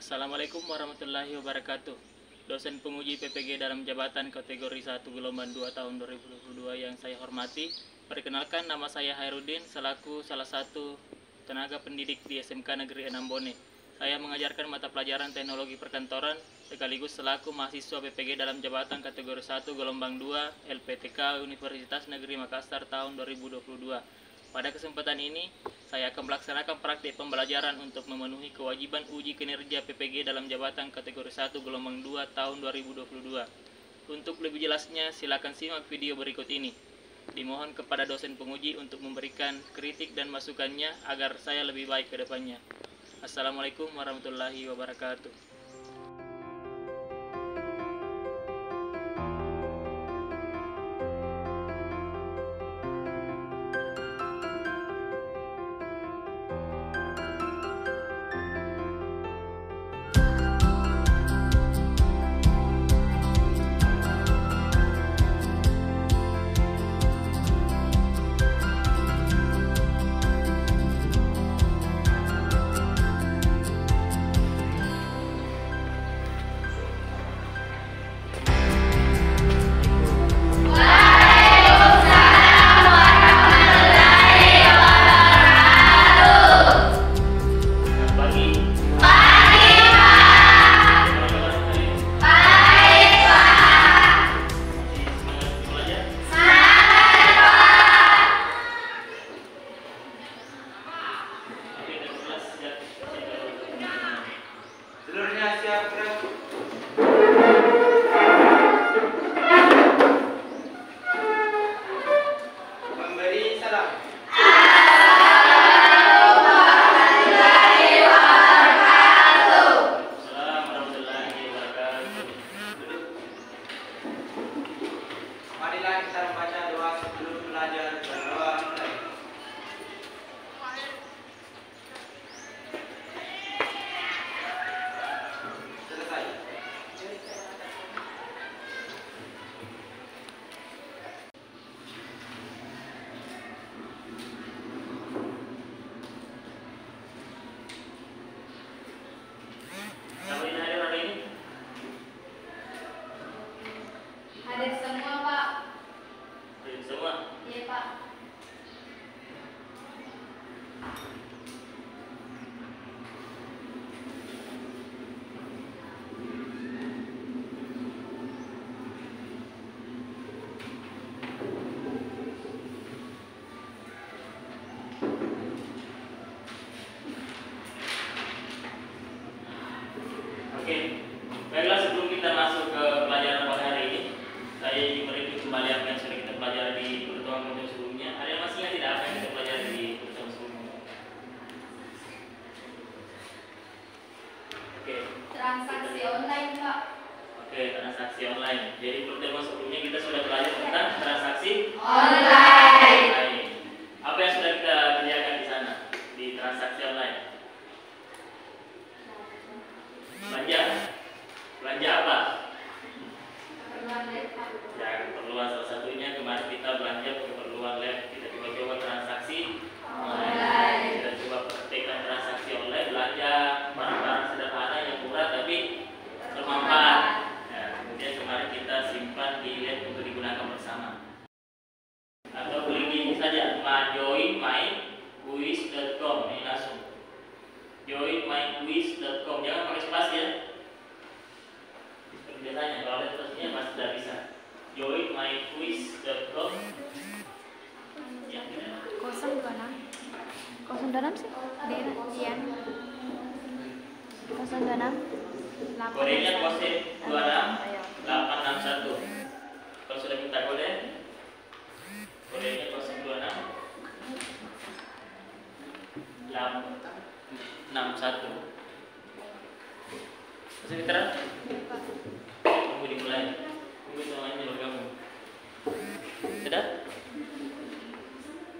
Assalamualaikum warahmatullahi wabarakatuh. Dosen penguji PPG dalam jabatan kategori 1 gelombang 2 tahun 2022 yang saya hormati, perkenalkan nama saya Hairudin selaku salah satu tenaga pendidik di SMK Negeri 6 Bone. Saya mengajarkan mata pelajaran teknologi perkantoran sekaligus selaku mahasiswa PPG dalam jabatan kategori 1 gelombang 2 LPTK Universitas Negeri Makassar tahun 2022. Pada kesempatan ini, saya akan melaksanakan praktik pembelajaran untuk memenuhi kewajiban uji kinerja PPG dalam jabatan kategori 1 gelombang 2 tahun 2022. Untuk lebih jelasnya, silakan simak video berikut ini. Dimohon kepada dosen penguji untuk memberikan kritik dan masukannya agar saya lebih baik ke depannya. Assalamualaikum warahmatullahi wabarakatuh. Marilah kita membaca doa sebelum belajar. Berdoa mulai. Selesai. Hadir semua, Pak. Hadir semua? Iya, Pak. Oke, baiklah, sebelum kita masuk ke pelajaran pada hari ini, saya ingin mereview kembali apa yang sudah kita pelajari di pertemuan sebelumnya. Ada yang masih ingat tidak apa yang kita pelajari di pertemuan sebelumnya? Oke. Transaksi online, Pak. Oke, transaksi online. Jadi pertemuan sebelumnya kita sudah belajar tentang transaksi Online. Apa yang sudah kita kerjakan di sana di transaksi online? Belanja apa? Keperluan laptop. Ya, keperluan salah satunya kemarin kita belanja keperluan lab. Kita coba transaksi Online. Kita coba praktekkan transaksi online, belanja barang-barang sederhana yang murah tapi bermanfaat. Ya, kemudian kemarin kita simpan di lab untuk digunakan bersama. Atau klik ini saja, joinmyquiz.com. Ini langsung joinmyquiz.com. Jangan pakai spasi ya. Seperti biasanya kalau ada spasinya pasti sudah bisa. joinmyquiz.com. Ya, 026 sih? Dian 026 kodenya kode 26861. Kalau sudah minta kode, kodenya 02661. Masih pinteran? Tunggu dimulai. Tunggu semuanya bergabung. Sudah?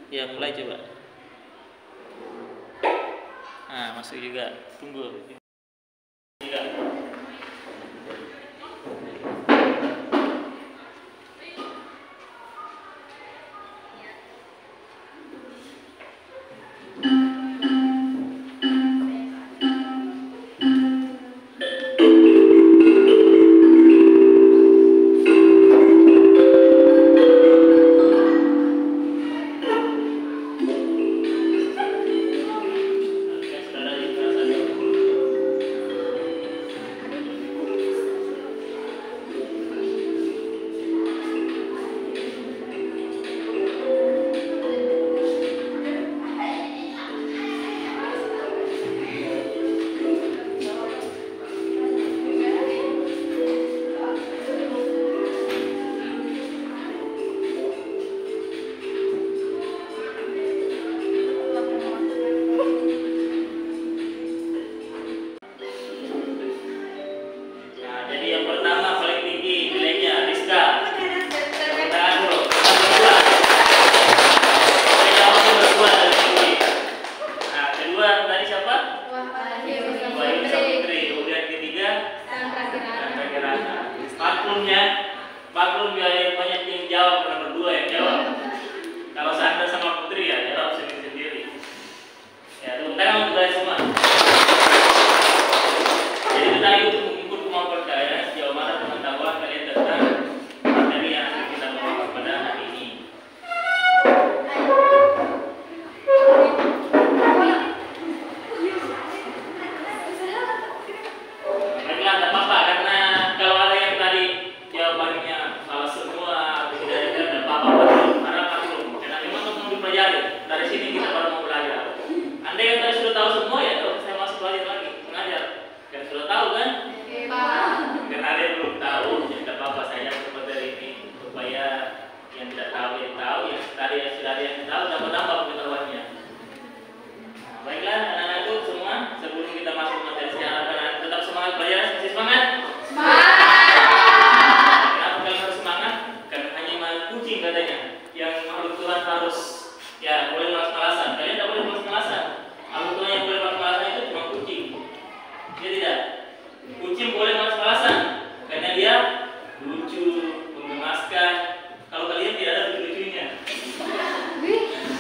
Ya, mulai coba. Nah, masuk juga. Tunggu. Juga. sudah ada yang tahu, tambah pengetahuannya. Baiklah anak-anakku semua, sebelum kita masuk materi sejarah, anak tetap semangat belajar, masih semangat? Kenapa kalian harus semangat? Karena hanya makhluk kucing katanya yang makhluk Tuhan harus ya boleh malas-malasan. Kalian tidak boleh malas-malasan. Makhluk Tuhan yang boleh malas-malasan itu cuma kucing. Ya tidak? Kucing boleh malas-malasan karena dia lucu, menggemaskan. Kalau kalian tidak ada lucu-lucunya,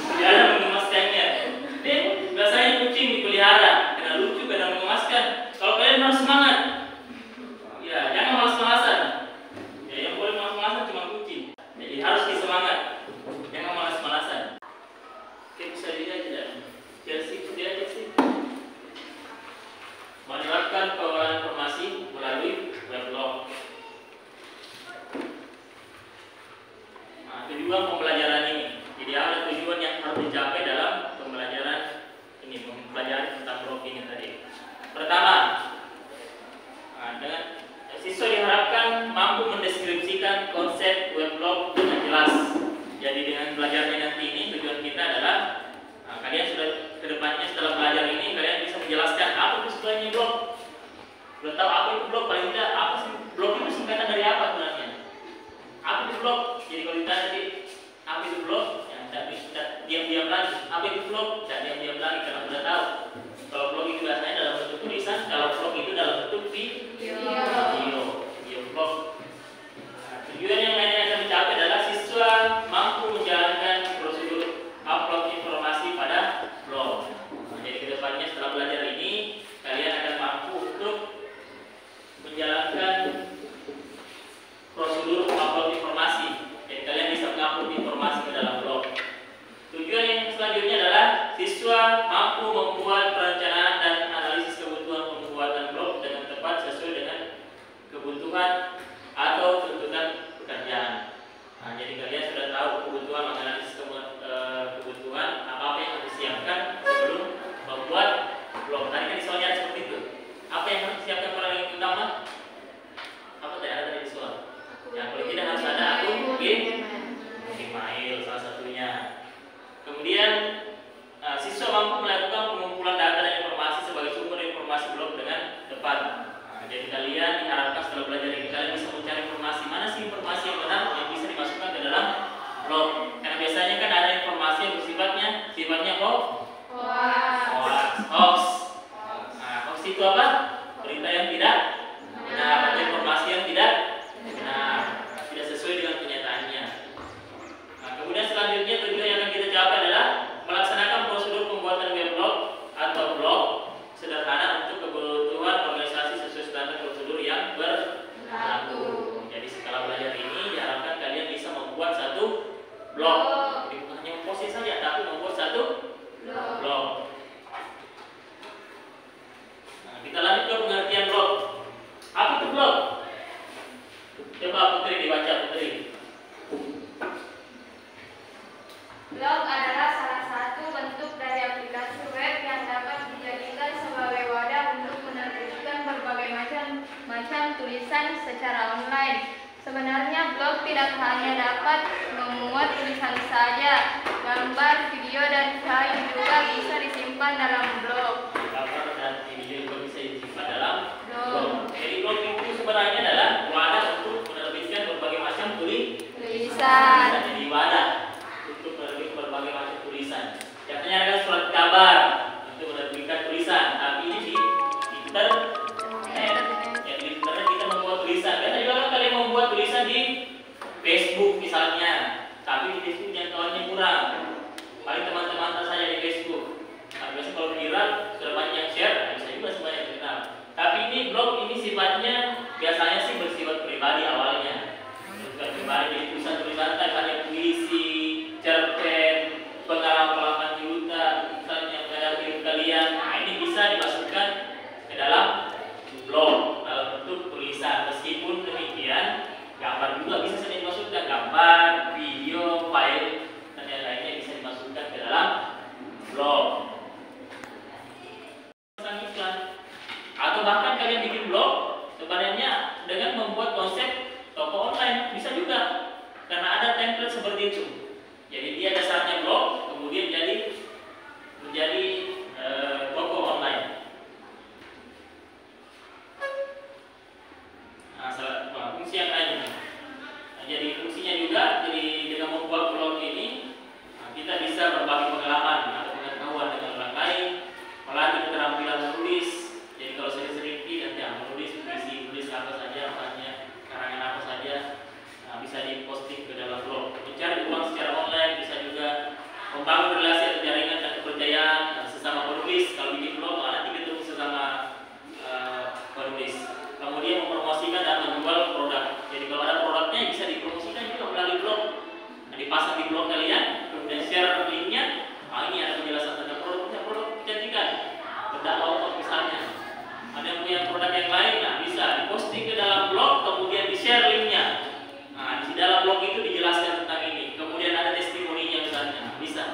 tidak ada menggemaskannya. Dan biasanya kucing dipelihara karena lucu, karena mengemaskan. Kalau kalian harus semangat, ya jangan malas-malasan. Ya yang boleh malas-malasan cuma kucing. Jadi harus disemangat, jangan malas-malasan. Oke, bisa dilihat tidak? Chelsea, dia Chelsea menerapkan pengelolaan informasi melalui weblog. Nah, tujuan pembelajaran ini. Jadi ada tujuan yang harus dicapai dalam pembelajaran ini, mempelajari tentang blog ini tadi. Pertama, dengan siswa diharapkan mampu mendeskripsikan konsep weblog dengan jelas. Jadi dengan belajarnya nanti ini tujuan kita adalah kalian sudah kedepannya setelah belajar ini kalian bisa menjelaskan apa itu sebenarnya blog. Sudah tahu apa itu blog, paling tidak apa sih blog itu singkatan dari apa sebenarnya? Apa itu blog? Jadi kalau ditanya tadi apa itu blog, ya tidak diam-diam lagi. Apa itu blog? Tidak diam-diam lagi karena sudah tahu. Kalau blog itu biasanya dalam bentuk tulisan, kalau blog itu dalam bentuk video blog. Tujuan yang lainnya akan dicapai adalah siswa mampu menjalankan prosedur upload informasi pada blog. Jadi kedepannya setelah belajar ini kalian akan mampu untuk menjalankan prosedur upload informasi. Jadi kalian bisa mengupload informasi ke dalam blog. Tujuan yang selanjutnya adalah siswa mampu membuat perencanaan dan analisis kebutuhan pembuatan blog dengan tepat sesuai dengan kebutuhan atau tuntutan pekerjaan. Nah, jadi kalian sudah tahu kebutuhan menganalisis kebutuhan apa yang harus disiapkan sebelum membuat blog. Tadi kan soalnya seperti itu. Apa yang harus disiapkan paling utama? Apa tadi ada di soal? Yang paling tidak harus ada akun Gmail salah satunya. Kemudian siswa mampu melakukan pengumpulan data dan informasi sebagai sumber informasi blog dengan tepat. Jadi kalian diharapkan setelah belajar ini kalian bisa mencari informasi mana sih informasi yang benar yang bisa dimasukkan ke dalam blog. Karena biasanya kan ada informasi yang sifatnya hoax. Nah, hoax itu apa? Berita yang tidak benar atau informasi yang tidak benar, tidak sesuai dengan kenyataannya. Nah, kemudian selanjutnya tujuan yang akan kita capai adalah melaksanakan prosedur pembuatan weblog atau blog sederhana untuk kebutuhan organisasi sesuai standar prosedur yang berlaku. Jadi setelah belajar ini diharapkan kalian bisa membuat satu blog. Jadi bukan hanya memposting saja, tapi membuat satu blog. Nah, kita lanjut ke pengertian blog. Apa itu blog? Coba Putri dibaca, Putri. Blog adalah salah satu bentuk dari aplikasi web yang dapat dijadikan sebagai wadah untuk menerbitkan berbagai macam tulisan secara online. Sebenarnya blog tidak hanya dapat memuat tulisan saja, gambar, video, dan file juga bisa disimpan dalam blog. Gambar dan video juga bisa disimpan dalam blog. Jadi blog itu sebenarnya adalah wadah untuk menerbitkan berbagai macam tulisan. Jadi wadah untuk menerbitkan berbagai macam tulisan. Biasanya ada surat kabar untuk menerbitkan tulisan, tapi ini di internet. Ya di internet kita membuat tulisan. Biasanya juga kan kalian membuat tulisan di Facebook misalnya, tapi di Facebook jangkauannya kurang. Paling teman-teman saja di Facebook. Nah, biasanya kalau viral sudah banyak yang share, bisa juga sebanyak yang kenal. Tapi ini blog ini sifatnya biasanya sih bersifat pribadi awalnya. Bersifat pribadi, jadi tulisan-tulisan hanya puisi, cerpen, pengalaman juta, misalnya menghadapi hidup kalian. Nah, ini bisa dimasukkan ke dalam blog dalam bentuk tulisan. Meskipun demikian, gambar juga bisa saja dimasukkan, gambar, video, file dan yang lainnya bisa dimasukkan ke dalam blog. Atau bahkan kalian bikin blog sebenarnya dengan membuat konsep toko online bisa juga, karena ada template seperti itu. Jadi dia ada menulis, kalau bikin blog nanti ketemu sesama penulis. Kemudian mempromosikan dan menjual produk. Jadi kalau ada produknya bisa dipromosikan juga melalui blog. Nah, dipasang di blog kalian, kemudian share linknya. Ini ada penjelasan tentang produk kecantikan, berdakwah untuk misalnya. Ada yang punya produk yang lain, nah bisa diposting ke dalam blog, kemudian di share linknya. Nah di dalam blog itu dijelaskan tentang ini. Kemudian ada testimoninya misalnya, bisa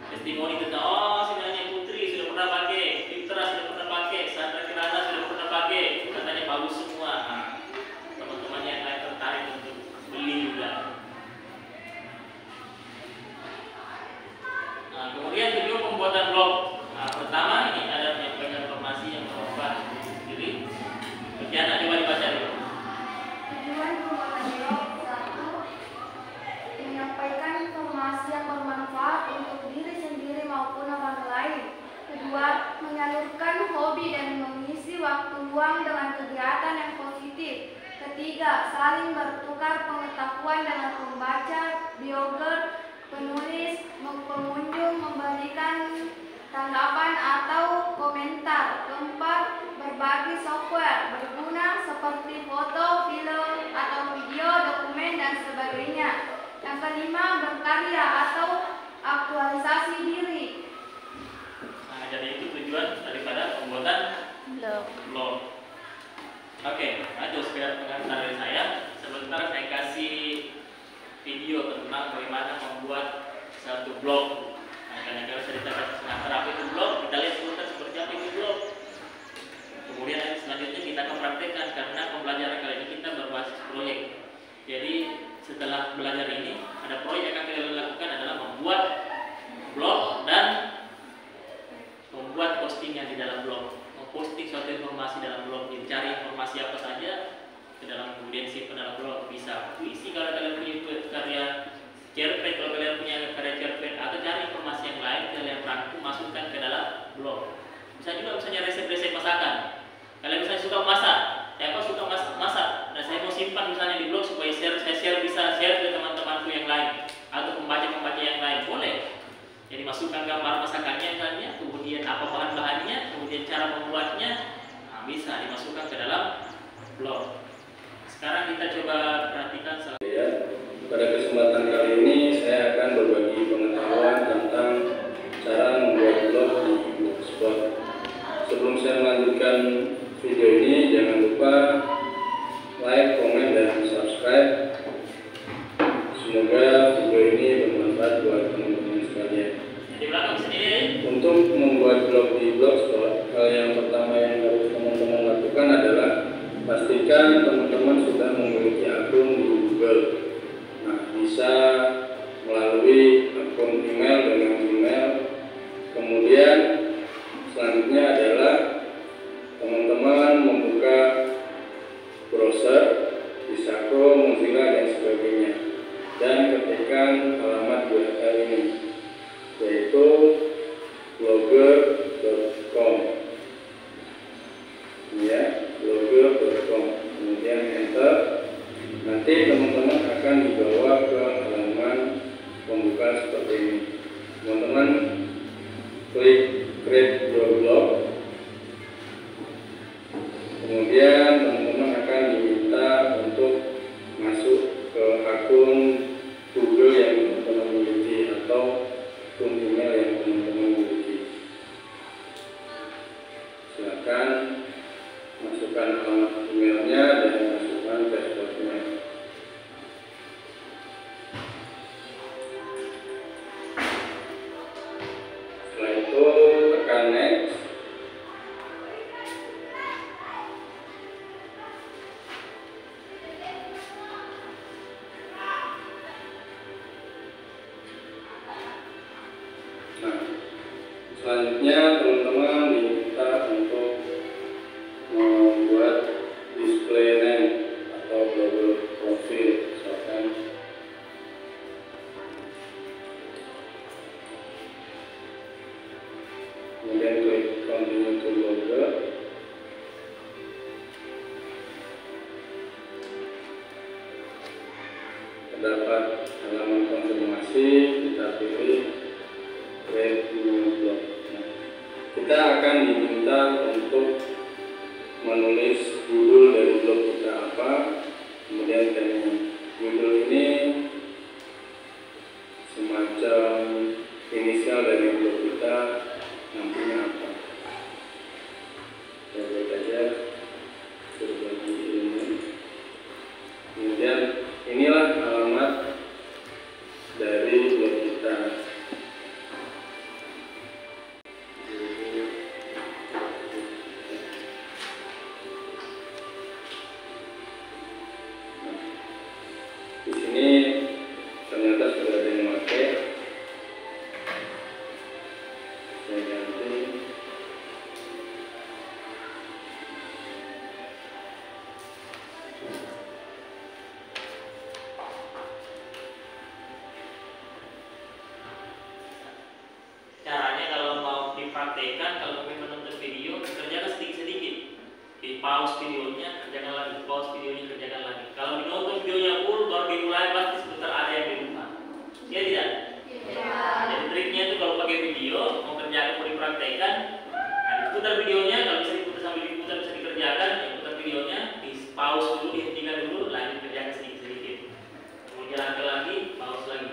testimoni tentang sebenarnya Putri sudah pernah pakai, Fitra sudah pernah pakai, Sandra Kirana sudah pernah pakai, katanya bagus semua. Nah, teman-teman yang lain tertarik untuk beli juga. Nah, kemudian tujuan pembuatan blog. Nah, pertama ini ada menyampaikan informasi yang berubah sendiri. Bagian coba dibaca dulu. Tujuan pembuatan blog: 1. Menyampaikan informasi yang bermanfaat untuk diri sendiri maupun orang lain. 2. Menyalurkan hobi dan mengisi waktu luang dengan kegiatan yang positif. 3. Saling bertukar pengetahuan dengan pembaca, blogger, penulis, pengunjung, memberikan tanggapan atau komentar. 4. Berbagi software berguna seperti foto, film, atau video, dokumen, dan sebagainya. Yang 5. Berkarya atau aktualisasi diri. Nah, jadi itu tujuan daripada pembuatan blog. Oke, itu sekedar pengantar dari saya. Sebentar saya kasih video tentang bagaimana membuat satu blog. Nah, karena cerita pengantar apa itu blog, kita lihat sebentar seperti apa itu blog. Kemudian selanjutnya kita akan praktekkan karena pembelajaran kali ini kita berbasis proyek. Jadi setelah belajar ini ada proyek yang akan kita lakukan adalah membuat blog dan membuat postingan di dalam blog, memposting suatu informasi dalam blog. Jadi cari informasi apa saja ke dalam, kemudian simpan dalam blog. Bisa puisi kalau kalian punya karya cerpen, kalau kalian punya karya cerpen, atau cari informasi yang lain kalian rangkum masukkan ke dalam blog. Bisa juga misalnya resep-resep masakan. Kalian misalnya suka masak, aku suka masak, dan saya mau simpan misalnya di blog supaya saya bisa share ke teman-temanku yang lain atau pembaca-pembaca yang lain, boleh. Jadi masukkan gambar masakannya misalnya, kemudian apa bahan-bahannya, kemudian cara membuatnya, nah, bisa dimasukkan ke dalam blog. Sekarang kita coba perhatikan pada kesempatan kali ini saya akan berbagi pengetahuan tentang cara membuat blog di Blogspot. Sebelum saya melanjutkan video ini, jangan lupa like, komen, dan subscribe. Semoga video ini bermanfaat buat teman-teman sekalian. Untuk membuat blog di Blogspot, hal yang pertama yang harus teman-teman lakukan adalah pastikan teman-teman sudah memiliki akun di Google. Nah, bisa melalui akun email dengan email. Kemudian selanjutnya adalah teman-teman membuka browser, Bisako, Mozilla, dan sebagainya, dan ketikkan alamat URL ini, yaitu blogger.com, ya, blogger.com. Kemudian enter. Nanti teman-teman akan dibawa ke halaman pembukaan seperti ini. Teman-teman klik create your blog. Kemudian teman-teman akan diminta untuk masuk ke akun Google yang teman-teman miliki atau akun email yang teman-teman miliki. Silakan masukkan alamat emailnya dan masukkan passwordnya. Setelah itu tekan next. Nah, selanjutnya teman-teman diminta untuk membuat display name atau blogger profil, misalkan kemudian klik continue to blogger. Terdapat halaman konfirmasi, kita pilih create new blog. Nah, kita kita akan diminta untuk menulis judul dari blog kita apa, kemudian tema. Judul ini semacam inisial dari blog kita, nantinya apa. Saya buat aja berbagi ilmu. Kemudian inilah alamat dari blog kita. Di sini ternyata sudah ada yang pakai. Saya ganti. Caranya kalau mau dipraktekkan, kalau ingin menonton video, kerjakan sedikit-sedikit. Di pause videonya, kerjakan lagi. Pause videonya, kerjakan lagi. Kalau menonton videonya full, baru dimulai pasti sebentar ada yang dilupa. Ya tidak? Jadi triknya itu kalau pakai video, mau kerjakan, mau dipraktekkan, nah diputar videonya, kalau bisa diputar sambil diputar bisa dikerjakan, diputar videonya, di pause dulu, dihentikan dulu, lanjut kerjakan sedikit-sedikit. Kemudian jalankan lagi, pause lagi.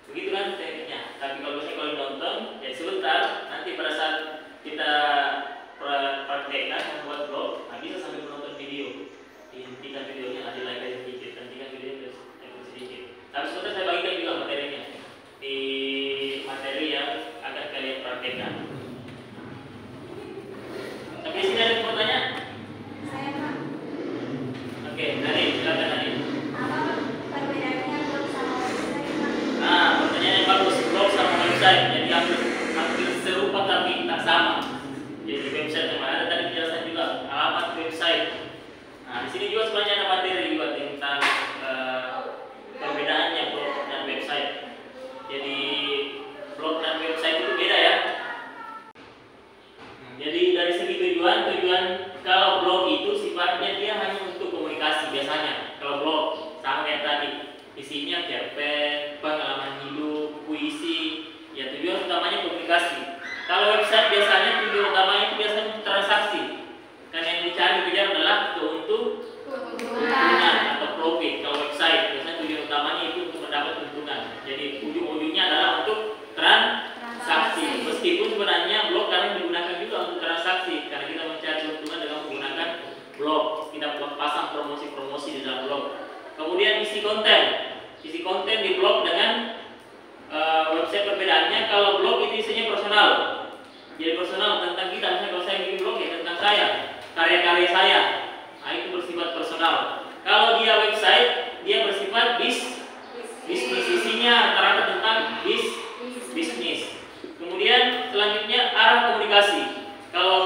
Begitu kan tekniknya. Tapi kalau misalnya kalau nonton, ya sebentar, nanti pada saat kita praktekkan membuat blog, nah bisa sambil menonton video. Dihentikan videonya, nanti lagi sedikit, hentikan videonya sedikit. Tapi sebentar saya bagikan juga materinya di materi yang akan kalian praktekkan. Sampai sini ada pertanyaan? Saya Pak. Oke, Nani, silakan Nani. Apa perbedaannya blog sama website Pak? Nah, pertanyaan yang bagus, blog sama website. Jadi hampir serupa tapi tak sama. Jadi website yang mana tadi penjelasan juga alamat website. Nah, di sini juga sebenarnya ada materi juga tentang perbedaannya blog dan website. Jadi blog dan website itu beda ya. Jadi dari segi tujuan kalau blog itu sifatnya dia hanya untuk komunikasi biasanya. Kalau blog sama kayak tadi, isinya cerpen, pengalaman hidup, puisi, ya tujuan utamanya komunikasi. Kalau website biasanya tujuan utamanya itu biasanya transaksi. Kan yang dikejar adalah keuntungan atau profit. Kalau website biasanya tujuan utamanya itu untuk mendapat keuntungan. Jadi ujung-ujungnya adalah untuk transaksi. Meskipun sebenarnya blog kalian digunakan juga untuk transaksi, karena kita mencari keuntungan dengan menggunakan blog. Kita pasang promosi-promosi di dalam blog. Kemudian isi konten di blog dengan website perbedaannya. Kalau blog itu isinya personal, jadi personal tentang kita. Misalnya kalau saya bikin blog ya tentang saya, karya-karya saya, nah itu bersifat personal. Kalau dia website, dia bersifat bisnis, isinya rata-rata tentang bisnis. Kemudian selanjutnya arah komunikasi. Kalau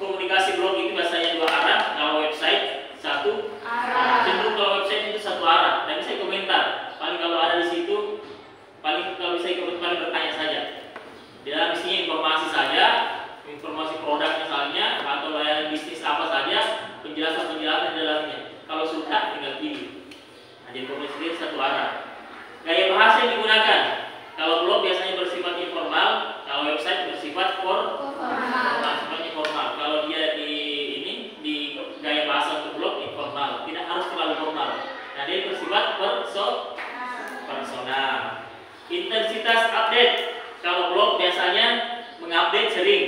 komunikasi blog itu biasanya dua arah, kalau website satu arah. Cenderung kalau website itu satu arah, dan bisa komentar. Paling kalau ada di situ, paling kalau bisa ikut paling bertanya saja. Di dalam isinya informasi saja, informasi produk misalnya, atau layanan bisnis apa saja, penjelasan-penjelasan di dalamnya. Kalau suka tinggal pilih. Nah, jadi komunikasi satu arah. Gaya bahasa yang digunakan. Kalau blog biasanya bersifat informal, kalau website bersifat sifatnya formal. Kalau dia di gaya bahasa untuk blog informal, tidak harus terlalu formal. Nah, dia bersifat personal. Intensitas update. Kalau blog biasanya mengupdate sering.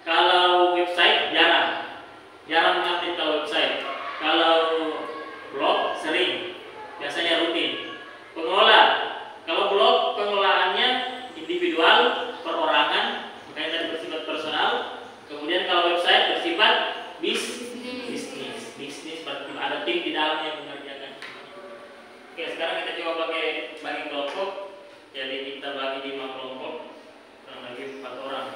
Kalau website jarang mengupdate kalau website. Kalau blog sering, biasanya rutin. Pengelola. Kalau blog pengelolaannya individual, perorangan, makanya tadi bersifat personal. Kemudian kalau website bersifat bisnis berarti ada tim di dalamnya yang mengerjakan. Oke, sekarang kita coba bagi kelompok. Jadi kita bagi 5 kelompok, kurang lebih 4 orang.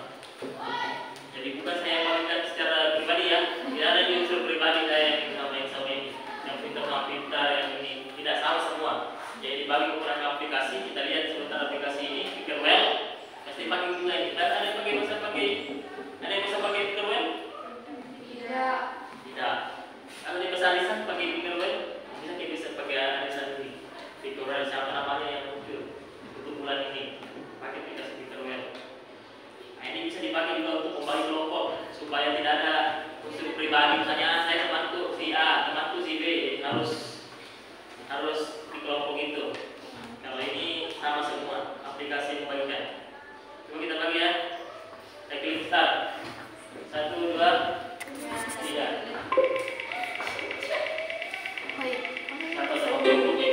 Jadi bukan saya bagikan secara pribadi ya, tidak ada di unsur pribadi saya yang sama ini, yang pintar yang ini, tidak sama semua. Jadi bagi beberapa aplikasi, kita lihat sebentar aplikasi ini, Pickerwell, pasti pakai juga ini. Dan ada yang bisa pakai Pickerwell? Tidak. Kalau di bahasa arisan pakai Pickerwell, bisa pakai arisan ini. Pickerwell siapa namanya yang muncul untuk bulan ini? Pakai aplikasi Pickerwell. Nah, ini bisa dipakai juga untuk membagi kelompok. supaya tidak ada unsur pribadi, misalnya saya temanku si A, temanku si B, harus di kelompok itu. Kalau ini sama semua aplikasi yang membagikan. Coba kita bagi ya. Saya klik start. 1, 2, 3. Satu sama kelompoknya.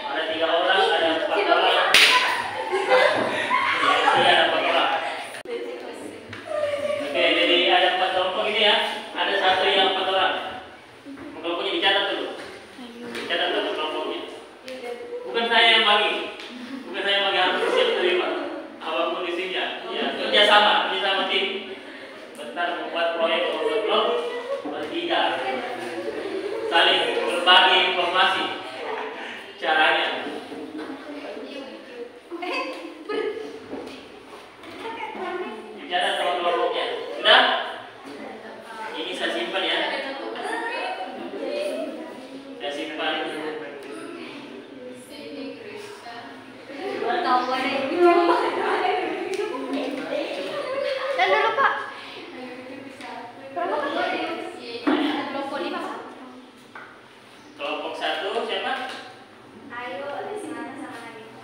Ada 3 orang, ada 4 orang. Ya, ada 4 orang. Oke, jadi ada 4 kelompok ini ya. Ada satu yang 4 orang. Kelompoknya dicatat dulu. Dicatat dulu kelompoknya. Bukan saya yang bagi. Bukan saya yang bagi, harus siap terima. Apapun isinya. Ya, kerjasama tim. Bentar membuat proyek overload bertiga. Saling berbagi informasi. Caranya. Dicatat sama kelompoknya. Sudah? Ini saya simpan ya. Saya simpan. Dan dulu Pak. Berapa kelompok 5? Kelompok 1 siapa?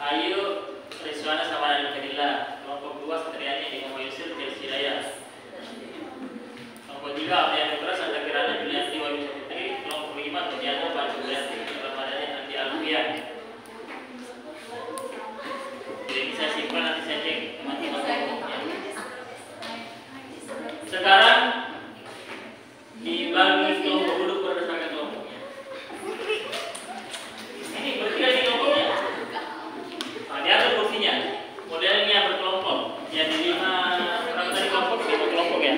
Ayu, Rizwana sama Nadine Fadila. Kelompok 2 Satriani di Muhammad Yusuf Chelsea Daya. Kelompok 3 Apriani Nugra Santa Kirana Julianti Wayu Putri. Kelompok 5 Notiana Pancu Julianti Ramadhani Andi Alfian. Jadi ini saya simpan, nanti saya cek teman-teman kelompoknya. Sekarang dibagi kelompok duduk berdasarkan kelompoknya. Ini bertiga di kelompoknya. Nah, diatur kursinya. Modelnya berkelompok. Jadi 5 berapa tadi kelompok? 5 kelompok ya.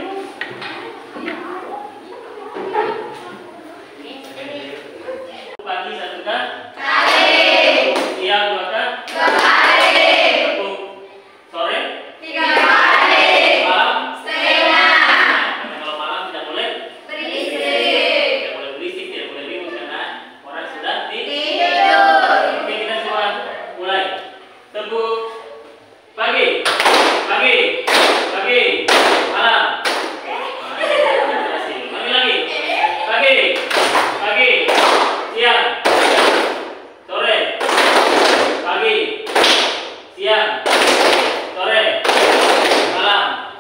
Pagi 1 kah? Siang 2 kah? Sore? 3 kali. Malam? Kalau malam tidak boleh berisik. Tidak boleh berisik, tidak boleh ribut karena orang sudah tidur. Oke, kita semua mulai. Tepuk pagi, malam. Lagi lagi. Pagi, siang, sore. Pagi, siang, sore, malam.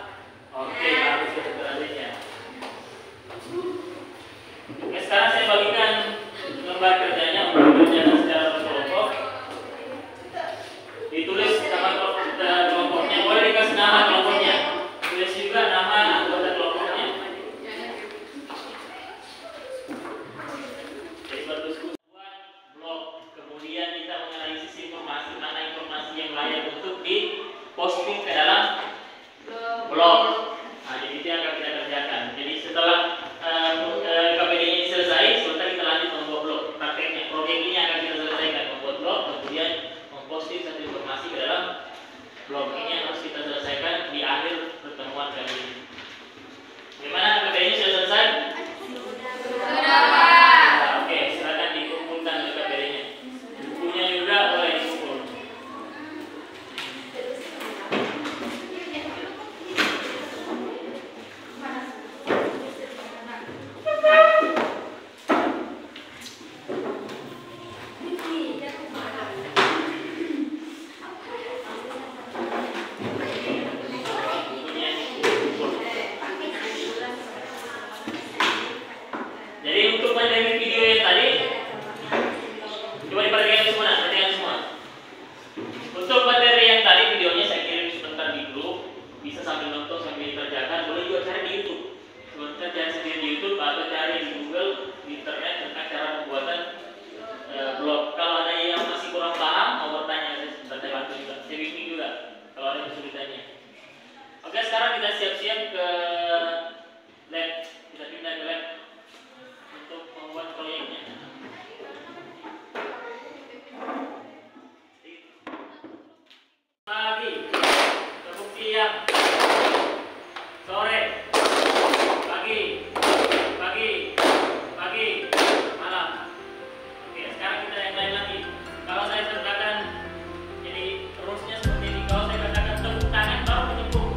Oke, bagus sebenarnya. Oke, sekarang saya bagikan lembar kerjanya untuk kerjaan secara berkelompok. Ditulis nama kelompoknya, boleh dikasih nama kelompoknya. Tulis juga nama anggota kelompoknya. Jadi berdiskusi buat blog, kemudian kita menganalisis informasi mana informasi yang layak untuk di-posting ke dalam blog. Nah, jadi itu yang akan kita kerjakan. Jadi setelah KPD ini selesai, sebentar kita lanjut membuat blog. Prakteknya, proyek ini akan kita selesaikan, membuat blog, kemudian memposting satu informasi ke dalam blog. Ini yang harus kita selesaikan di akhir pertemuan kali ini. Gimana KPD ini sudah selesai? Oke, silakan dikumpulkan ke KPD-nya. Bukunya juga boleh dikumpul. Bukunya dikumpul. Jadi untuk materi video yang tadi, coba diperhatikan semua. Untuk materi yang tadi videonya saya kirim sebentar di grup, bisa sambil nonton sambil dikerjakan. Boleh juga cari di YouTube. Sebentar cari sendiri di YouTube atau cari di Google, di internet tentang cara pembuatan blog. Kalau ada yang masih kurang paham, mau bertanya, saya bantu juga. Saya bimbing juga kalau ada kesulitannya. Oke, sekarang kita siap-siap ke lab. Kita pindah ke lab untuk membuat proyeknya. Pagi, tepuk siang, sore, pagi, malam. Oke, sekarang kita yang lain lagi. Kalau saya katakan, jadi terusnya seperti ini. Kalau saya katakan tepuk tangan baru menyebut.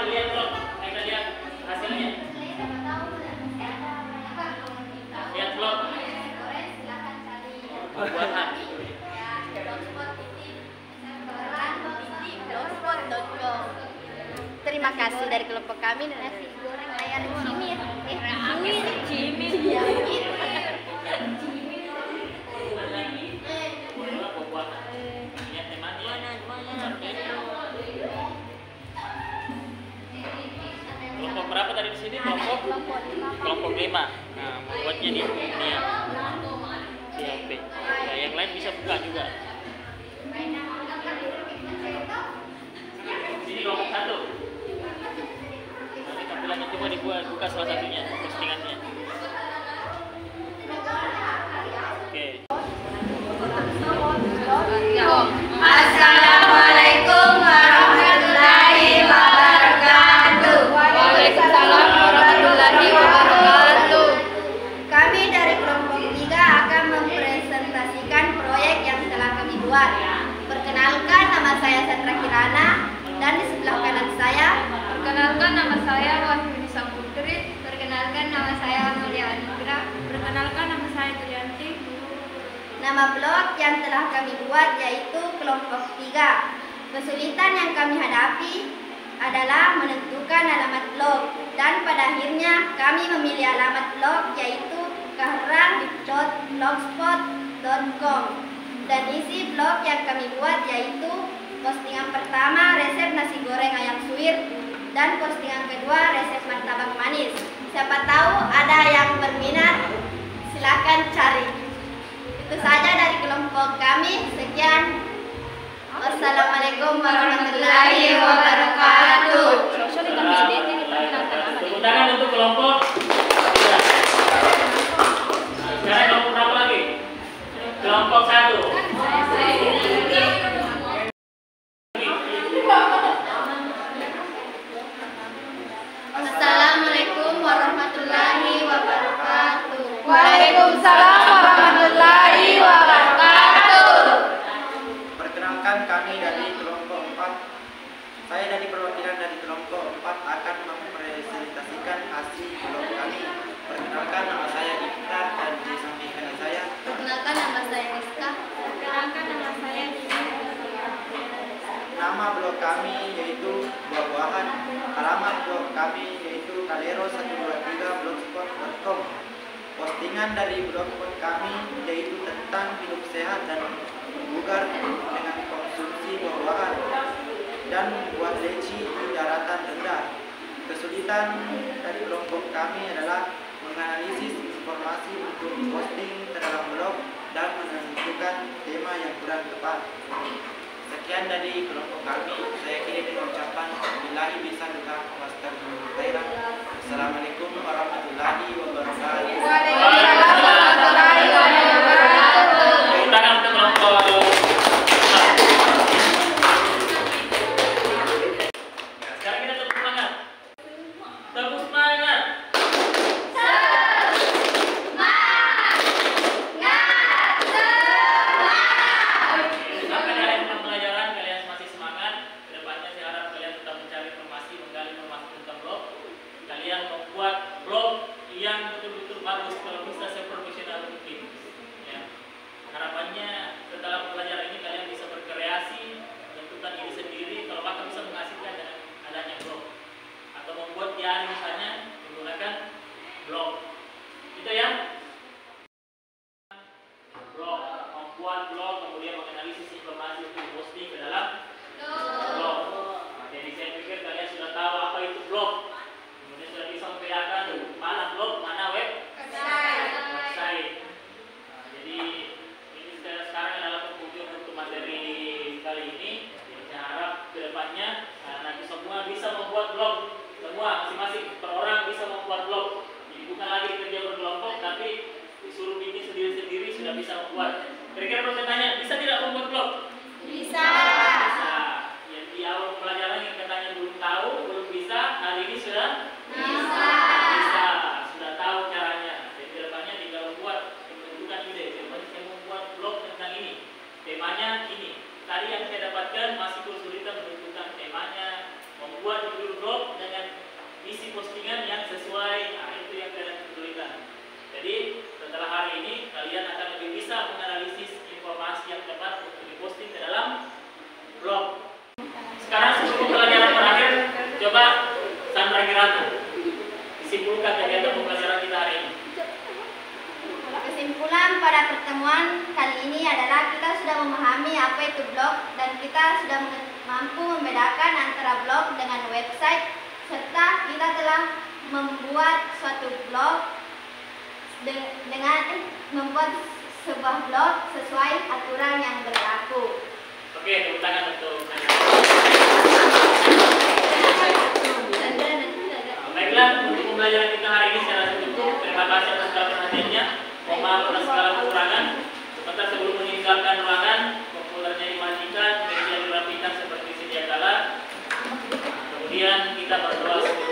lihat blog, kita lihat hasilnya. Lihat blog. Pembuatan. Terima kasih dari kelompok kami nasi goreng ayam cimir. Cimir. Kelompok berapa tadi di sini? Kelompok 5. Nah, membuatnya nih ini ya. DLP. Ya, yang lain bisa buka juga. Sini kelompok 1. Nanti tampilannya coba dibuat, buka salah satunya, postingannya. Oke. Assalamualaikum warahmatullahi wabarakatuh. Waalaikumsalam warahmatullahi wabarakatuh. Kami dari kelompok 3 akan mempresentasikan proyek yang telah kami buat. Perkenalkan, nama saya Sandra Kirana dan di sebelah kanan saya. Perkenalkan, nama saya Wahyudi Samputri. Perkenalkan, nama saya Mulia Anugrah. Perkenalkan, nama saya Julianti. Nama blog yang telah kami buat yaitu kelompok 3. Kesulitan yang kami hadapi adalah menentukan alamat blog, dan pada akhirnya kami memilih alamat blog yaitu kahran.blogspot.com. Dan isi blog yang kami buat yaitu postingan pertama resep nasi goreng ayam suwir, dan postingan kedua resep martabak manis. Siapa tahu ada yang berminat, silakan cari. Itu saja dari kelompok kami. Sekian. Wassalamualaikum warahmatullahi wabarakatuh. Tepuk tangan untuk kelompok. Sekarang kelompok berapa lagi? Kelompok 1. Assalamualaikum warahmatullahi wabarakatuh. Waalaikumsalam warahmatullahi wabarakatuh. Perkenalkan, kami dari kelompok 4. Saya dari perwakilan dari kelompok 4 akan mempresentasikan hasil blog kami. Perkenalkan, nama saya Iqtar dan di samping kanan saya. Perkenalkan, nama saya Rizka. Perkenalkan, nama saya Nama blog kami yaitu buah-buahan. Alamat blog kami yaitu kalero123blogspot.com. Postingan dari blog kami yaitu tentang hidup sehat dan bugar dengan konsumsi buah-buahan dan buat leci di daratan rendah. Kesulitan dari kelompok kami adalah menganalisis informasi untuk diposting ke dalam blog dan menentukan tema yang kurang tepat. Sekian dari kelompok kami. Saya kira dengan ucapan billahi bisa kita wastaghfirullah. Assalamualaikum warahmatullahi wabarakatuh. Waalaikumsalam warahmatullahi wabarakatuh. Tepuk tangan untuk kelompok. Sekarang kita tepuk semangat. Tepuk semangat. Sampai di akhir pembelajaran kalian masih semangat. Kedepannya saya harap kalian tetap mencari informasi, menggali informasi tentang blog. Kalian membuat blog yang betul-betul bagus, kalau bisa seprofesional mungkin. Ya. Harapannya setelah pembelajaran ini kalian bisa berkreasi, menentukan diri sendiri, kalau bahkan bisa menghasilkan dengan adanya blog atau membuat diary misalnya menggunakan blog. Gitu ya. Blog, membuat blog, kemudian menganalisis informasi untuk posting ke dalam blog. Nah, jadi saya pikir kalian sudah tahu apa itu blog. Kemudian sudah bisa membedakan mana blog, mana website. Nah, jadi ini sekarang adalah penghujung untuk materi kali ini. Jadi saya harap kedepannya nanti semua bisa membuat blog. Semua masing-masing per orang bisa membuat blog. Jadi bukan lagi kerja berkelompok, tapi disuruh bikin sendiri-sendiri sudah bisa membuat. Kira-kira kalau saya tanya, bisa tidak membuat blog? Bisa. Bisa. Yang di awal pelajaran yang katanya belum tahu, belum bisa, hari ini sudah Bisa. bisa, sudah tahu caranya. Jadi kedepannya tinggal membuat, menentukan ide. Kedepannya saya membuat blog tentang ini, temanya ini. Tadi yang saya dapatkan masih kesulitan menentukan temanya, membuat membuat judul blog dengan isi postingan yang sesuai. Nah, itu yang kalian kesulitan. Jadi setelah hari ini kalian akan lebih bisa menganalisis informasi yang tepat untuk diposting ke dalam blog. Sekarang sebelum pelajaran terakhir, coba Sandra Kirana disimpulkan kegiatan pembelajaran kita hari ini. Kesimpulan pada pertemuan kali ini adalah kita sudah memahami apa itu blog dan kita sudah mampu membedakan antara blog dengan website, serta kita telah membuat suatu blog dengan membuat sebuah blog sesuai aturan yang berlaku. Oke, tepuk tangan untuk saya. Baiklah, untuk pembelajaran kita hari ini saya rasa cukup. Terima kasih atas perhatiannya. Mohon maaf atas segala kekurangan. Sebentar sebelum meninggalkan ruangan, komputernya dimatikan, meja dirapikan seperti sedia kala. Kemudian kita berdoa.